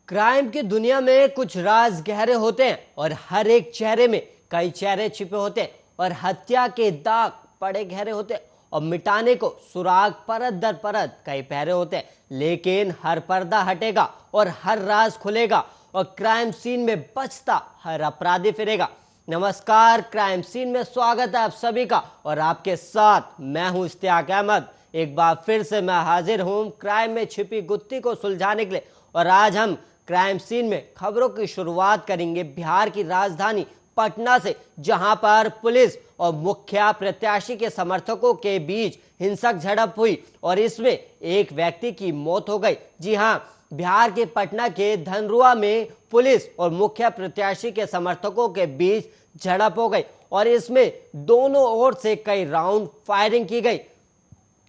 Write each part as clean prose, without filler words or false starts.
Crime की दुनिया में कुछ राज गहरे होते हैं और हर एक चेहरे में कई चेहरे छिपे होते हैं और हत्या के दाग बड़े गहरे होते हैं और मिटाने को सुराग परत दर परत कई पहरे होते हैं। लेकिन हर पर्दा हटेगा और हर राज खुलेगा और क्राइम सीन में बचता हर अपराधी फिरेगा। नमस्कार, क्राइम सीन में स्वागत है आप सभी का और आपके साथ मैं हूं इश्तियाक अहमद। एक बार फिर से मैं हाजिर हूं क्राइम में छिपी गुत्थी को सुलझाने के लिए और आज हम क्राइम सीन में खबरों की शुरुआत करेंगे बिहार की राजधानी पटना से, जहां पर पुलिस और मुखिया प्रत्याशी के समर्थकों के बीच हिंसक झड़प हुई और इसमें एक व्यक्ति की मौत हो गई। जी हां, बिहार के पटना के धनरुआ में पुलिस और मुखिया प्रत्याशी के समर्थकों के बीच झड़प हो गई और इसमें दोनों ओर से कई राउंड फायरिंग की गई,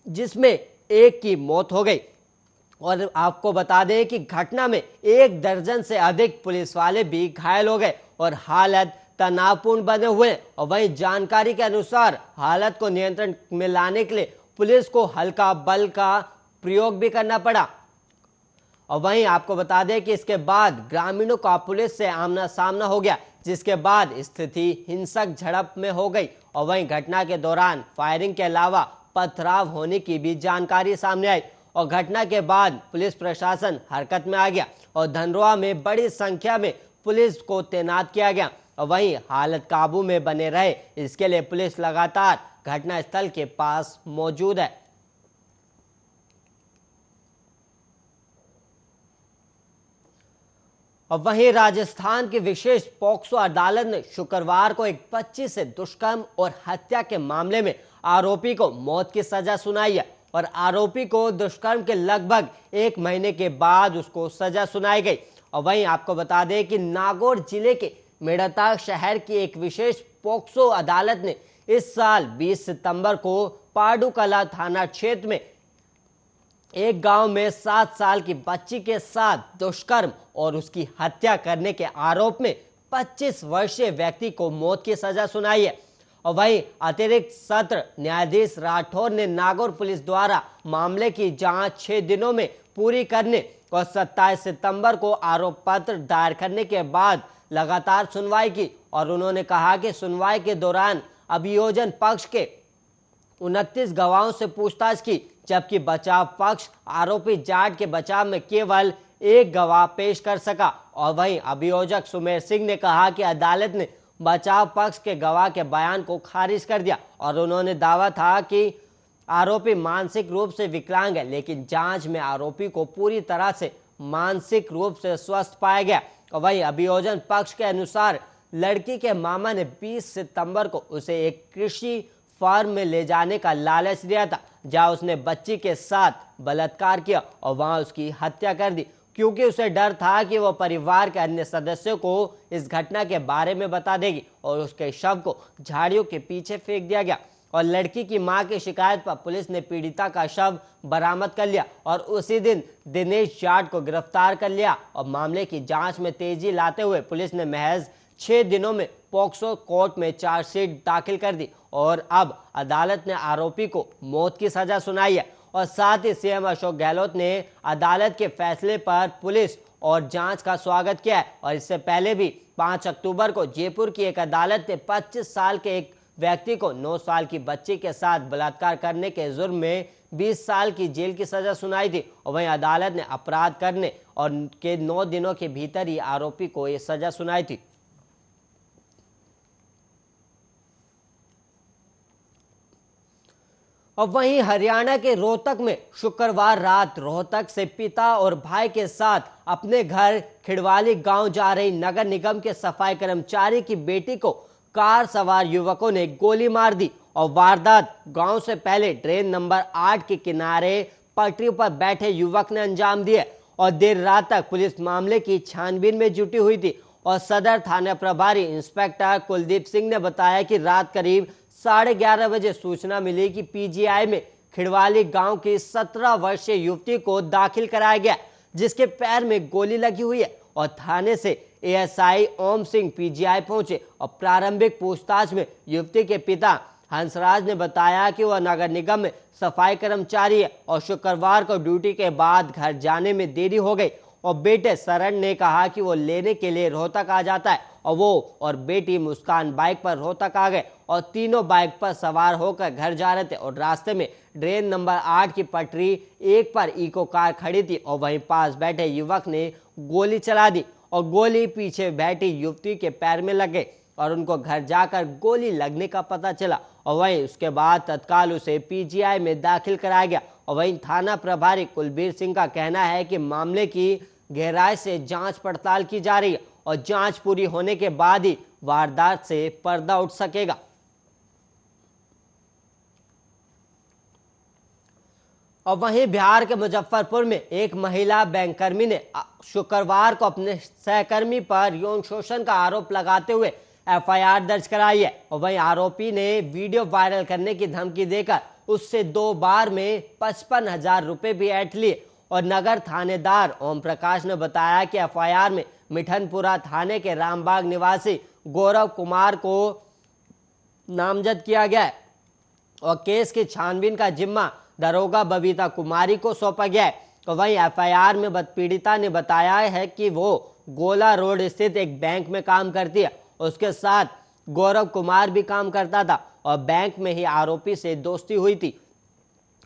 जिसमें एक की मौत हो गई। और आपको बता दें कि घटना में 1 दर्जन से अधिक पुलिस वाले भी घायल हो गए और हालत तनावपूर्ण बने हुए हैं। और वहीं जानकारी के अनुसार हालत को नियंत्रण में लाने के लिए पुलिस को हल्का बल का प्रयोग भी करना पड़ा। और वहीं आपको बता दें कि इसके बाद ग्रामीणों का पुलिस से आमना सामना हो गया, जिसके बाद स्थिति हिंसक झड़प में हो गई। और वहीं घटना के दौरान फायरिंग के अलावा पथराव होने की भी जानकारी सामने आई और घटना के बाद पुलिस प्रशासन हरकत में आ गया और धनरुआ में बड़ी संख्या में पुलिस को तैनात किया गया। और वहीं हालत काबू में बने रहे, इसके लिए पुलिस लगातार घटनास्थल के पास मौजूद है। और वहीं राजस्थान की विशेष पॉक्सो अदालत ने शुक्रवार को एक 25 से दुष्कर्म और हत्या के मामले में आरोपी को मौत की सजा सुनाई है और आरोपी को दुष्कर्म के लगभग 1 महीने के बाद उसको सजा सुनाई गई। और वहीं आपको बता दें कि नागौर जिले के मेड़ता शहर की एक विशेष पॉक्सो अदालत ने इस साल 20 सितंबर को पाडुकला थाना क्षेत्र में एक गांव में 7 साल की बच्ची के साथ दुष्कर्म और उसकी हत्या करने के आरोप में 25 वर्षीय व्यक्ति को मौत की सजा सुनाई है। और वहीं अतिरिक्त सत्र न्यायाधीश राठौर ने नागौर पुलिस द्वारा मामले की जांच 6 दिनों में पूरी करने और 27 सितंबर को आरोप पत्र दायर करने के बाद लगातार सुनवाई की और उन्होंने कहा कि सुनवाई के दौरान अभियोजन पक्ष के 29 गवाहों से पूछताछ की, जबकि बचाव पक्ष आरोपी जाट के बचाव में केवल 1 गवाह पेश कर सका। और वहीं अभियोजक सुमेर सिंह ने कहा कि अदालत ने बचाव पक्ष के गवाह के बयान को खारिज कर दिया और उन्होंने दावा था कि आरोपी मानसिक रूप से विकलांग है, लेकिन जांच में आरोपी को पूरी तरह से मानसिक रूप से स्वस्थ पाया गया। और वहीं अभियोजन पक्ष के अनुसार लड़की के मामा ने 20 सितंबर को उसे एक कृषि फार्म में ले जाने का लालच दिया था, जहां उसने बच्ची के साथ बलात्कार किया और वहां उसकी हत्या कर दी, क्योंकि उसे डर था कि वह परिवार के अन्य सदस्यों को इस घटना के बारे में बता देगी और उसके शव को झाड़ियों के पीछे फेंक दिया गया। और लड़की की मां की शिकायत पर पुलिस ने पीड़िता का शव बरामद कर लिया और उसी दिन दिनेश जाट को गिरफ्तार कर लिया। और मामले की जांच में तेजी लाते हुए पुलिस ने महज 6 दिनों में पॉक्सो कोर्ट में चार्जशीट दाखिल कर दी और अब अदालत ने आरोपी को मौत की सजा सुनाई है। और साथ ही सीएम अशोक गहलोत ने अदालत के फैसले पर पुलिस और जांच का स्वागत किया है। और इससे पहले भी 5 अक्टूबर को जयपुर की एक अदालत ने 25 साल के एक व्यक्ति को 9 साल की बच्ची के साथ बलात्कार करने के जुर्म में 20 साल की जेल की सजा सुनाई थी। और वहीं अदालत ने अपराध करने और के 9 दिनों के भीतर ही आरोपी को यह सजा सुनाई थी। और वहीं हरियाणा के रोहतक में शुक्रवार रात रोहतक से पिता और भाई के साथ अपने घर खिड़वाली गांव जा रही नगर निगम के सफाई कर्मचारी की बेटी को कार सवार युवकों ने गोली मार दी और वारदात गांव से पहले ट्रेन नंबर 8 के किनारे पटरी पर बैठे युवक ने अंजाम दिया। और देर रात तक पुलिस मामले की छानबीन में जुटी हुई थी और सदर थाना प्रभारी इंस्पेक्टर कुलदीप सिंह ने बताया कि रात करीब 11:30 बजे सूचना मिली कि पीजीआई में खिड़वाली गांव की 17 वर्षीय युवती को दाखिल कराया गया, जिसके पैर में गोली लगी हुई है। और थाने से एएसआई ओम सिंह पीजीआई पहुंचे और प्रारंभिक पूछताछ में युवती के पिता हंसराज ने बताया कि वह नगर निगम में सफाई कर्मचारी है और शुक्रवार को ड्यूटी के बाद घर जाने में देरी हो गई और बेटे शरण ने कहा कि वो लेने के लिए रोहतक आ जाता है और वो और बेटी मुस्कान बाइक पर रोहतक आ गए और तीनों बाइक पर सवार होकर घर जा रहे थे और रास्ते में ट्रेन नंबर 8 की पटरी 1 पर इको कार खड़ी थी और वहीं पास बैठे युवक ने गोली चला दी और गोली पीछे बैठी युवती के पैर में लग गई और उनको घर जाकर गोली लगने का पता चला और वहीं उसके बाद तत्काल उसे पीजीआई में दाखिल कराया गया और वहीं थाना प्रभारी कुलबीर सिंह का कहना है कि मामले की गहराई से जांच पड़ताल की जा रही है और जांच पूरी होने के बाद ही वारदात से पर्दा उठ सकेगा। और वहीं बिहार के मुजफ्फरपुर में एक महिला बैंककर्मी ने शुक्रवार को अपने सहकर्मी पर यौन शोषण का आरोप लगाते हुए एफआईआर दर्ज कराई है और वहीं आरोपी ने वीडियो वायरल करने की धमकी देकर उससे 2 बार में 55,000 रुपए भी ऐंठ लिए और नगर थानेदार ओम प्रकाश ने बताया कि एफआईआर में मिठनपुरा थाने के रामबाग निवासी गौरव कुमार को नामजद किया गया है और केस की छानबीन का जिम्मा दरोगा बबीता कुमारी को सौंपा गया है। तो वहीं एफआईआर में पीड़िता ने बताया है कि वो गोला रोड स्थित एक बैंक में काम करती है, उसके साथ गौरव कुमार भी काम करता था और बैंक में ही आरोपी से दोस्ती हुई थी।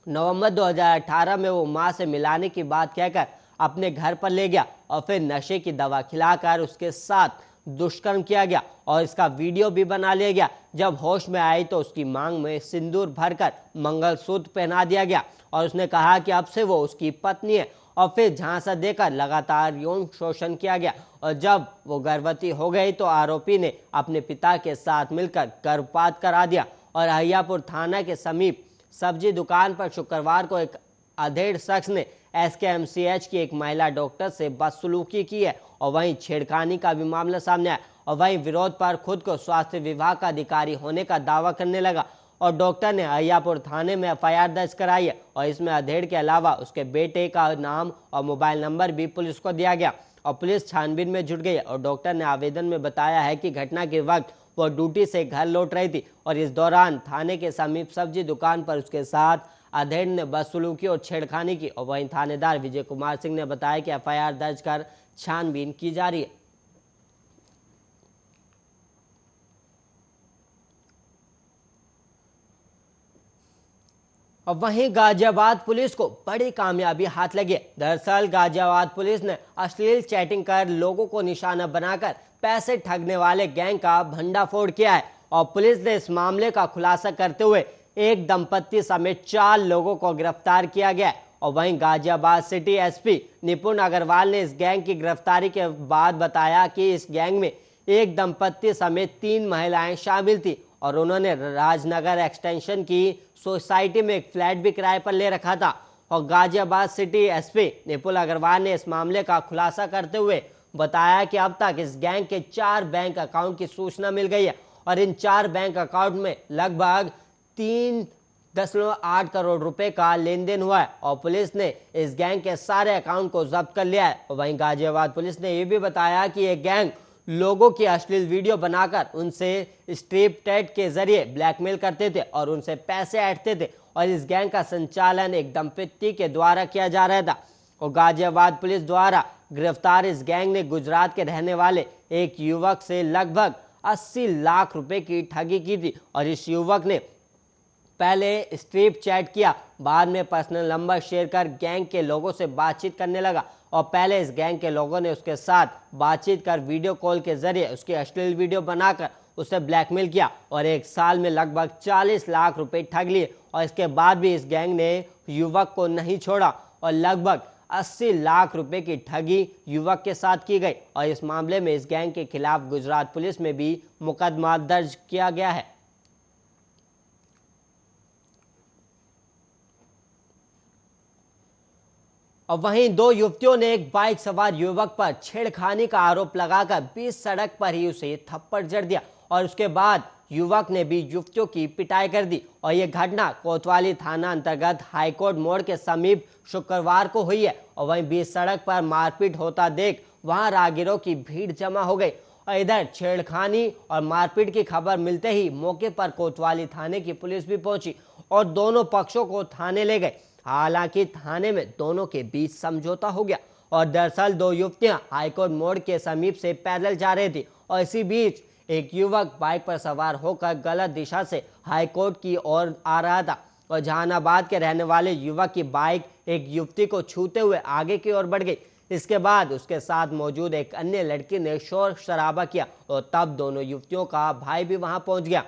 नवंबर 2018 में वो मां से मिलाने की बात कहकर अपने घर पर ले गया और फिर नशे की दवा खिलाकर उसके साथ दुष्कर्म किया गया और इसका वीडियो भी बना लिया गया। जब होश में आई तो उसकी मांग में सिंदूर भरकर मंगलसूत्र पहना दिया गया और उसने कहा कि अब से वो उसकी पत्नी है और फिर झांसा देकर लगातार यौन शोषण किया गया और जब वो गर्भवती हो गई तो आरोपी ने अपने पिता के साथ मिलकर गर्भपात करा दिया और अहियापुर थाना के समीप सब्जी दुकान पर शुक्रवार को एक अधेड़ शख्स ने एसकेएमसीएच की एक महिला डॉक्टर से बदसलूकी की है और वहीं छेड़खानी का भी मामला सामने आया और वहीं विरोध पर खुद को स्वास्थ्य विभाग का अधिकारी होने का दावा करने लगा और डॉक्टर ने अहियापुर थाने में एफआईआर दर्ज कराई है और इसमें अधेड़ के अलावा उसके बेटे का नाम और मोबाइल नंबर भी पुलिस को दिया गया और पुलिस छानबीन में जुट गई है और डॉक्टर ने आवेदन में बताया है कि घटना के वक्त वो ड्यूटी से घर लौट रही थी और इस दौरान थाने के समीप सब्जी दुकान पर उसके साथ अधेड़ ने बदसलूकी और छेड़खानी की और वहीं थानेदार विजय कुमार सिंह ने बताया कि एफआईआर दर्ज कर छानबीन की जा रही है। और वहीं गाजियाबाद पुलिस को बड़ी कामयाबी हाथ लगी। दरअसल गाजियाबाद पुलिस ने अश्लील चैटिंग कर लोगों को निशाना बनाकर पैसे ठगने वाले गैंग का भंडाफोड़ किया है और पुलिस ने इस मामले का खुलासा करते हुए एक दंपत्ति समेत 4 लोगों को गिरफ्तार किया गया है और वहीं गाजियाबाद सिटी एसपी निपुण अग्रवाल ने इस गैंग की गिरफ्तारी के बाद बताया कि इस गैंग में एक दंपत्ति समेत 3 महिलाएं शामिल थी और उन्होंने राजनगर एक्सटेंशन की सोसाइटी में एक फ्लैट भी किराए पर ले रखा था और गाजियाबाद सिटी एसपी निपुण अग्रवाल ने इस मामले का खुलासा करते हुए बताया कि अब तक इस गैंग के 4 बैंक अकाउंट की सूचना मिल गई है और इन 4 बैंक अकाउंट में लगभग 3.8 करोड़ रुपए का लेन देन हुआ है और पुलिस ने इस गैंग के सारे अकाउंट को जब्त कर लिया है। और वहीं गाजियाबाद पुलिस ने यह भी बताया कि यह गैंग लोगों की अश्लील वीडियो बनाकर उनसे स्ट्रिप टेट के जरिए ब्लैकमेल करते थे और उनसे पैसे ऐंठते थे और इस गैंग का संचालन एक दंपत्ति के द्वारा किया जा रहा था और गाजियाबाद पुलिस द्वारा गिरफ्तार इस गैंग ने गुजरात के रहने वाले एक युवक से लगभग 80 लाख रुपए की ठगी की थी और इस युवक ने पहले स्ट्रिप चैट किया, बाद में पर्सनल नंबर शेयर कर गैंग के लोगों से बातचीत करने लगा और पहले इस गैंग के लोगों ने उसके साथ बातचीत कर वीडियो कॉल के जरिए उसकी अश्लील वीडियो बनाकर उसे ब्लैकमेल किया और 1 साल में लगभग 40 लाख रुपए ठग लिए और इसके बाद भी इस गैंग ने युवक को नहीं छोड़ा और लगभग 80 लाख रुपए की ठगी युवक के साथ की गई और इस मामले में इस गैंग के खिलाफ गुजरात पुलिस में भी मुकदमा दर्ज किया गया है। और वहीं 2 युवतियों ने एक बाइक सवार युवक पर छेड़खानी का आरोप लगाकर बीच सड़क पर ही उसे थप्पड़ जड़ दिया और उसके बाद युवक ने भी युवतियों की पिटाई कर दी और यह घटना कोतवाली थाना अंतर्गत हाईकोर्ट मोड़ के समीप शुक्रवार को हुई है और वहीं बीच सड़क पर मारपीट होता देख वहां राहगीरों की भीड़ जमा हो गई और इधर छेड़खानी और मारपीट की खबर मिलते ही मौके पर कोतवाली थाने की पुलिस भी पहुंची और दोनों पक्षों को थाने ले गए। हालांकि थाने में दोनों के बीच समझौता हो गया और दरअसल दो युवतियां हाईकोर्ट मोड़ के समीप से पैदल जा रही थी और इसी बीच एक युवक बाइक पर सवार होकर गलत दिशा से हाईकोर्ट की ओर आ रहा था और जहानाबाद के रहने वाले युवक की बाइक एक युवती को छूते हुए आगे की ओर बढ़ गई। इसके बाद उसके साथ मौजूद एक अन्य लड़की ने शोर शराबा किया और तब दोनों युवतियों का भाई भी वहां पहुंच गया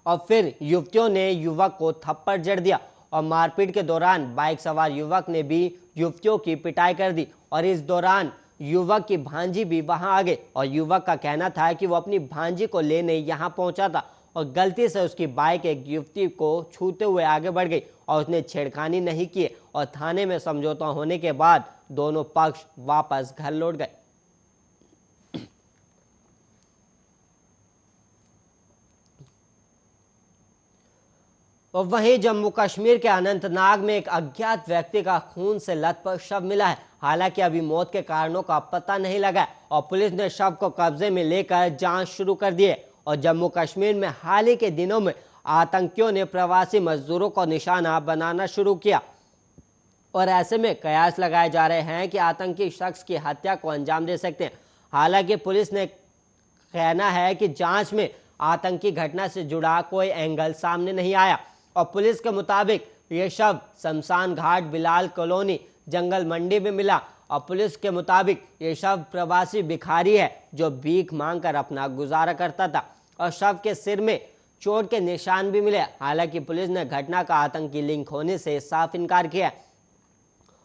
और फिर युवतियों ने युवक को थप्पड़ जड़ दिया और मारपीट के दौरान बाइक सवार युवक ने भी युवतियों की पिटाई कर दी और इस दौरान युवक की भांजी भी वहां आ गई और युवक का कहना था कि वो अपनी भांजी को लेने यहां पहुंचा था और गलती से उसकी बाइक एक युवती को छूते हुए आगे बढ़ गई और उसने छेड़खानी नहीं की और थाने में समझौता होने के बाद दोनों पक्ष वापस घर लौट गए। और वहीं जम्मू कश्मीर के अनंतनाग में एक अज्ञात व्यक्ति का खून से लथपथ शव मिला है। हालांकि अभी मौत के कारणों का पता नहीं लगा और पुलिस ने शव को कब्जे में लेकर जांच शुरू कर दी है। और जम्मू कश्मीर में हाल ही के दिनों में आतंकियों ने प्रवासी मजदूरों को निशाना बनाना शुरू किया और ऐसे में कयास लगाए जा रहे हैं कि आतंकी शख्स की हत्या को अंजाम दे सकते हैं। हालांकि पुलिस ने कहना है कि जांच में आतंकी घटना से जुड़ा कोई एंगल सामने नहीं आया और पुलिस के मुताबिक ये शव शमशान घाट बिलाल कॉलोनी जंगल मंडी में मिला और पुलिस के मुताबिक ये शव प्रवासी भिखारी है जो भीख मांगकर अपना गुजारा करता था और शव के सिर में चोट के निशान भी मिले। हालांकि पुलिस ने घटना का आतंकी लिंक होने से साफ इनकार किया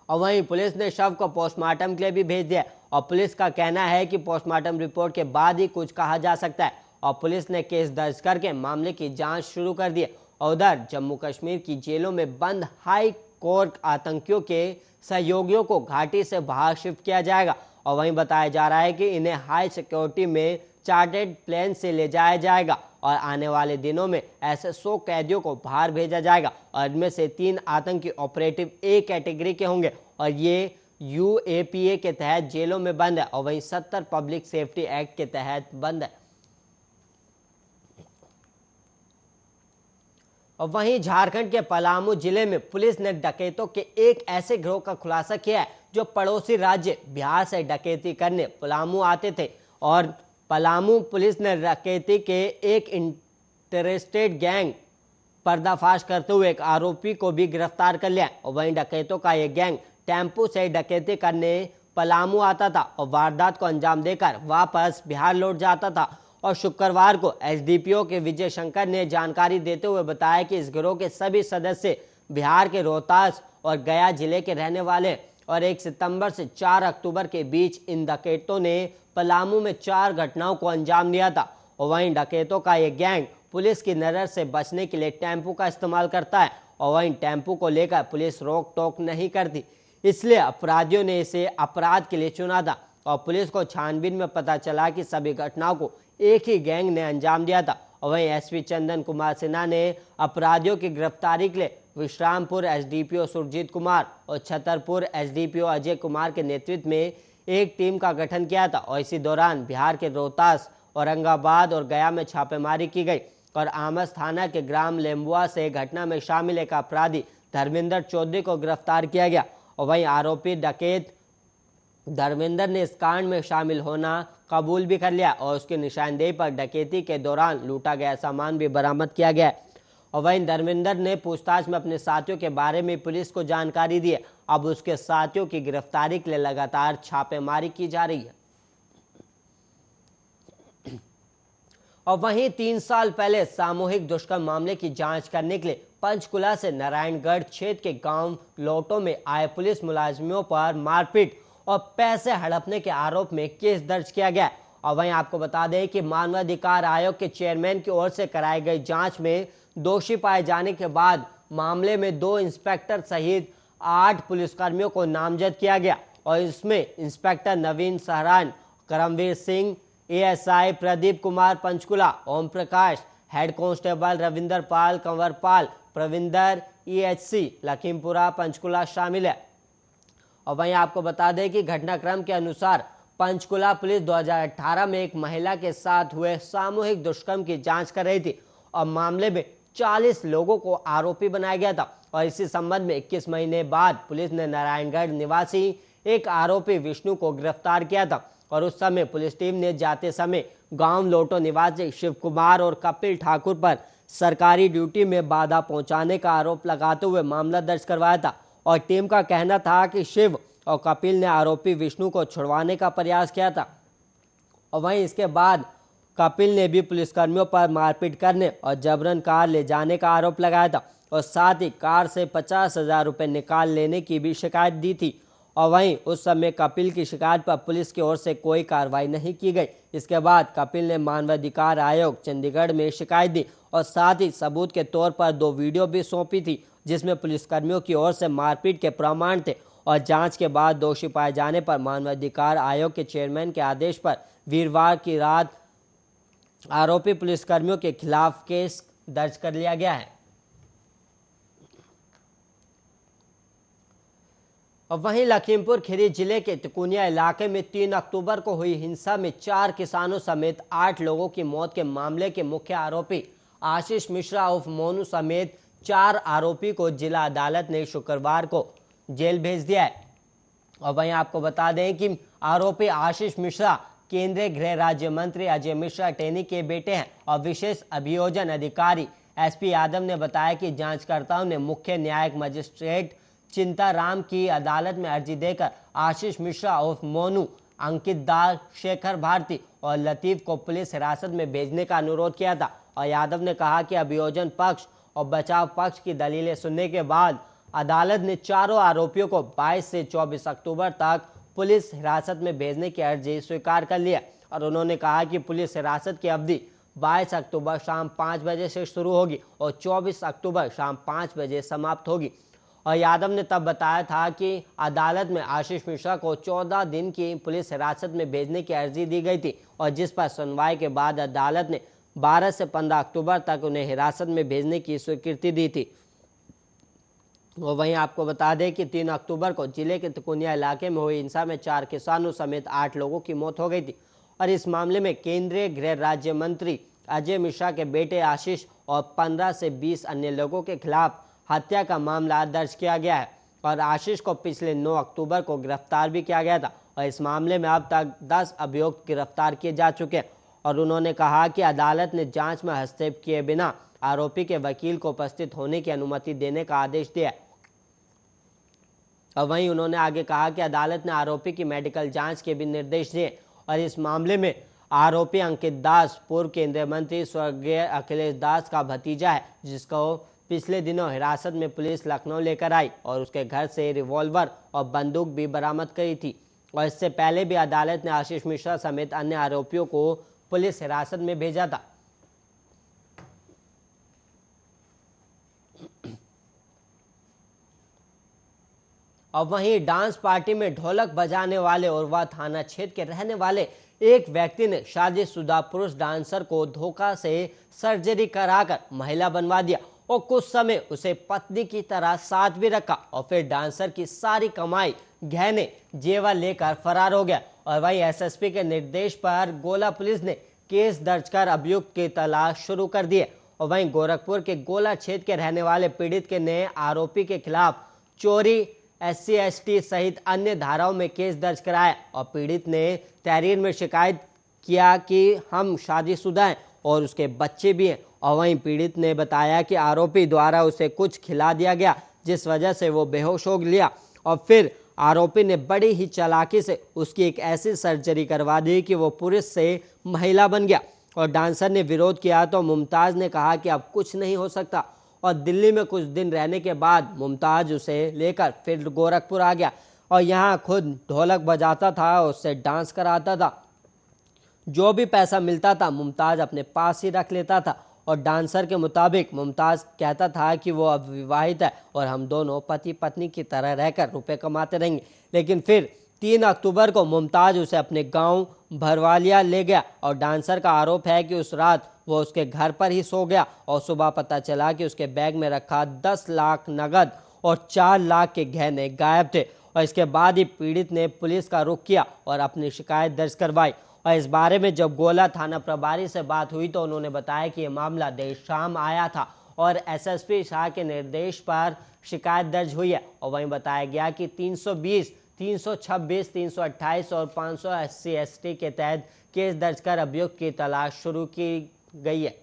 और वहीं पुलिस ने शव को पोस्टमार्टम के लिए भी भेज दिया और पुलिस का कहना है कि पोस्टमार्टम रिपोर्ट के बाद ही कुछ कहा जा सकता है और पुलिस ने केस दर्ज करके मामले की जांच शुरू कर दी। और उधर जम्मू कश्मीर की जेलों में बंद हाई कोर्ट आतंकियों के सहयोगियों को घाटी से बाहर शिफ्ट किया जाएगा और वहीं बताया जा रहा है कि इन्हें हाई सिक्योरिटी में चार्टर्ड प्लेन से ले जाया जाएगा और आने वाले दिनों में ऐसे 100 कैदियों को बाहर भेजा जाएगा और इनमें से 3 आतंकी ऑपरेटिव ए कैटेगरी के होंगे और ये UAPA के तहत जेलों में बंद है और वहीं 70 पब्लिक सेफ्टी एक्ट के तहत बंद है। और वहीं झारखंड के पलामू जिले में पुलिस ने डकैतों के एक ऐसे गिरोह का खुलासा किया है जो पड़ोसी राज्य बिहार से डकैती करने पलामू आते थे और पलामू पुलिस ने डकैती के एक इंटरेस्टेड गैंग पर्दाफाश करते हुए एक आरोपी को भी गिरफ्तार कर लिया और वहीं डकैतों का यह गैंग टेम्पो से डकैती करने पलामू आता था और वारदात को अंजाम देकर वापस बिहार लौट जाता था और शुक्रवार को SDPO के विजय शंकर ने जानकारी देते हुए बताया कि इस गिरोह के सभी सदस्य बिहार के रोहतास और गया जिले के रहने वाले और 1 सितंबर से 4 अक्टूबर के बीच इन डकैतों ने पलामू में 4 घटनाओं को अंजाम दिया था और वहीं डकैतों का यह गैंग पुलिस की नजर से बचने के लिए टेम्पो का इस्तेमाल करता है और वहीं टेम्पो को लेकर पुलिस रोक टोक नहीं करती, इसलिए अपराधियों ने इसे अपराध के लिए चुना था और पुलिस को छानबीन में पता चला कि सभी घटनाओं को एक ही गैंग ने अंजाम दिया था और वहीं SP चंदन कुमार सिन्हा ने अपराधियों की गिरफ्तारी के लिए विश्रामपुर SDPO सुरजीत कुमार और छतरपुर SDPO अजय कुमार के नेतृत्व में एक टीम का गठन किया था और इसी दौरान बिहार के रोहतास, औरंगाबाद और गया में छापेमारी की गई और आमस थाना के ग्राम लेम्बुआ से घटना में शामिल एक अपराधी धर्मेंद्र चौधरी को गिरफ्तार किया गया और वहीं आरोपी डकैत धर्मेंद्र ने इस कांड में शामिल होना कबूल भी कर लिया और उसकी निशानदेही पर डकैती के दौरान लूटा गया सामान भी बरामद किया गया और वहीं धर्मेंद्र ने पूछताछ में अपने साथियों के बारे में पुलिस को जानकारी दी। अब उसके साथियों की गिरफ्तारी के लिए लगातार छापेमारी की जा रही है। और वहीं 3 साल पहले सामूहिक दुष्कर्म मामले की जांच करने के लिए पंचकुला से नारायणगढ़ क्षेत्र के गांव लोटो में आए पुलिस मुलाजिमों पर मारपीट और पैसे हड़पने के आरोप में केस दर्ज किया गया और वहीं आपको बता दें कि मानवाधिकार आयोग के चेयरमैन की ओर से कराई गई जांच में दोषी पाए जाने के बाद मामले में 2 इंस्पेक्टर सहित 8 पुलिसकर्मियों को नामजद किया गया और इसमें इंस्पेक्टर नवीन सहरान, Karambir Singh, ASI Pradeep Kumar Panchkula, Om Prakash, head constable Ravinder पाल कंवरपाल, प्रविंदर EHC लखीमपुरा पंचकुला शामिल है। और वहीं आपको बता दें कि घटनाक्रम के अनुसार पंचकुला पुलिस 2018 में एक महिला के साथ हुए सामूहिक दुष्कर्म की जांच कर रही थी और मामले में 40 लोगों को आरोपी बनाया गया था और इसी संबंध में 21 महीने बाद पुलिस ने नारायणगढ़ निवासी एक आरोपी विष्णु को गिरफ्तार किया था और उस समय पुलिस टीम ने जाते समय गांव लोटो निवासी शिव कुमार और कपिल ठाकुर पर सरकारी ड्यूटी में बाधा पहुंचाने का आरोप लगाते हुए मामला दर्ज करवाया था। और टीम का कहना था कि शिव और कपिल ने आरोपी विष्णु को छुड़वाने का प्रयास किया था और वहीं इसके बाद कपिल ने भी पुलिसकर्मियों पर मारपीट करने और जबरन कार ले जाने का आरोप लगाया था और साथ ही कार से 50,000 रुपये निकाल लेने की भी शिकायत दी थी। और वहीं उस समय कपिल की शिकायत पर पुलिस की ओर से कोई कार्रवाई नहीं की गई। इसके बाद कपिल ने मानवाधिकार आयोग चंडीगढ़ में शिकायत दी और साथ ही सबूत के तौर पर 2 वीडियो भी सौंपी थी जिसमें पुलिसकर्मियों की ओर से मारपीट के प्रमाण थे। और जांच के बाद दोषी पाए जाने पर मानवाधिकार आयोग के चेयरमैन के आदेश पर वीरवार की रात आरोपी पुलिसकर्मियों के खिलाफ केस दर्ज कर लिया गया है। और वहीं लखीमपुर खीरी जिले के तिकुनिया इलाके में 3 अक्टूबर को हुई हिंसा में 4 किसानों समेत 8 लोगों की मौत के मामले के मुख्य आरोपी आशीष मिश्रा उर्फ मोनू समेत 4 आरोपी को जिला अदालत ने शुक्रवार को जेल भेज दिया है। और वहीं आपको बता दें कि आरोपी आशीष मिश्रा केंद्रीय गृह राज्य मंत्री अजय मिश्रा टेनी के बेटे हैं और विशेष अभियोजन अधिकारी एसपी यादव ने बताया कि जांचकर्ताओं ने मुख्य न्यायिक मजिस्ट्रेट चिंताराम की अदालत में अर्जी देकर आशीष मिश्रा उर्फ मोनू, अंकित दास, शेखर भारती और लतीफ को पुलिस हिरासत में भेजने का अनुरोध किया था। और यादव ने कहा कि अभियोजन पक्ष और बचाव पक्ष की दलीलें सुनने के बाद अदालत ने चारों आरोपियों को 22 से 24 अक्टूबर तक पुलिस हिरासत में भेजने की अर्जी स्वीकार कर लिया और उन्होंने कहा कि पुलिस हिरासत की अवधि 22 अक्टूबर शाम 5 बजे से शुरू होगी और 24 अक्टूबर शाम 5 बजे समाप्त होगी। और यादव ने तब बताया था कि अदालत में आशीष मिश्रा को 14 दिन की पुलिस हिरासत में भेजने की अर्जी दी गई थी और जिस पर सुनवाई के बाद अदालत ने 12 से 15 अक्टूबर तक उन्हें हिरासत में भेजने की स्वीकृति दी थी। और वहीं आपको बता दें कि 3 अक्टूबर को जिले के तिकुनिया इलाके में हुई हिंसा में 4 किसानों समेत 8 लोगों की मौत हो गई थी और इस मामले में केंद्रीय गृह राज्य मंत्री अजय मिश्रा के बेटे आशीष और 15 से 20 अन्य लोगों के खिलाफ हत्या का मामला दर्ज किया गया है और आशीष को पिछले 9 अक्टूबर को गिरफ्तार भी किया गया था और इस मामले में अब तक 10 अभियुक्त गिरफ्तार किए जा चुके हैं। और उन्होंने कहा कि अदालत ने जांच में हस्तक्षेप किए बिना आरोपी के वकील को उपस्थित होने की अनुमति देने का आदेश दिया। और वहीं उन्होंने आगे कहा कि अदालत ने आरोपी की मेडिकल जांच के भी निर्देश दिए और इस मामले में आरोपी अंकित दास पूर्व केंद्रीय मंत्री स्वर्गीय अखिलेश दास का भतीजा है जिसको पिछले दिनों हिरासत में पुलिस लखनऊ लेकर आई और उसके घर से रिवॉल्वर और बंदूक भी बरामद करी थी। और इससे पहले भी अदालत ने आशीष मिश्रा समेत अन्य आरोपियों को पुलिस हिरासत में भेजा था। और वहीं डांस पार्टी में ढोलक बजाने वाले और वह थाना क्षेत्र के रहने वाले एक व्यक्ति ने शादीशुदा पुरुष डांसर को धोखा से सर्जरी कराकर महिला बनवा दिया और कुछ समय उसे पत्नी की तरह साथ भी रखा और फिर डांसर की सारी कमाई, गहने, जेवर लेकर फरार हो गया। और वहीं एसएसपी के निर्देश पर गोला पुलिस ने केस दर्ज कर अभियुक्त की तलाश शुरू कर दी है। और वहीं गोरखपुर के गोला क्षेत्र के रहने वाले पीड़ित के नए आरोपी के खिलाफ चोरी, SC/ST सहित अन्य धाराओं में केस दर्ज कराया और पीड़ित ने तहरीर में शिकायत किया कि हम शादीशुदा हैं और उसके बच्चे भी हैं। और वहीं पीड़ित ने बताया कि आरोपी द्वारा उसे कुछ खिला दिया गया जिस वजह से वो बेहोश हो गया और फिर आरोपी ने बड़ी ही चालाकी से उसकी एक ऐसी सर्जरी करवा दी कि वो पुरुष से महिला बन गया। और डांसर ने विरोध किया तो मुमताज ने कहा कि अब कुछ नहीं हो सकता और दिल्ली में कुछ दिन रहने के बाद मुमताज उसे लेकर फिर गोरखपुर आ गया और यहाँ खुद ढोलक बजाता था, उससे डांस कराता था। जो भी पैसा मिलता था मुमताज अपने पास ही रख लेता था और डांसर के मुताबिक मुमताज कहता था कि वो अब विवाहित है और हम दोनों पति पत्नी की तरह रहकर रुपए कमाते रहेंगे। लेकिन फिर 3 अक्टूबर को मुमताज उसे अपने गांव भरवालिया ले गया और डांसर का आरोप है कि उस रात वो उसके घर पर ही सो गया और सुबह पता चला कि उसके बैग में रखा 10 लाख नगद और 4 लाख के गहने गायब थे। और इसके बाद ही पीड़ित ने पुलिस का रुख किया और अपनी शिकायत दर्ज करवाई। और इस बारे में जब गोला थाना प्रभारी से बात हुई तो उन्होंने बताया कि यह मामला देर शाम आया था और एसएसपी शाह के निर्देश पर शिकायत दर्ज हुई है। और वहीं बताया गया कि 320, 326, 328 और 580 ST के तहत केस दर्ज कर अभियुक्त की तलाश शुरू की गई है।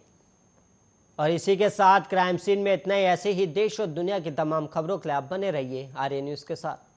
और इसी के साथ क्राइम सीन में इतना ही। ऐसे ही देश और दुनिया की तमाम खबरों के लिए आप बने रहिए आर्य न्यूज के साथ।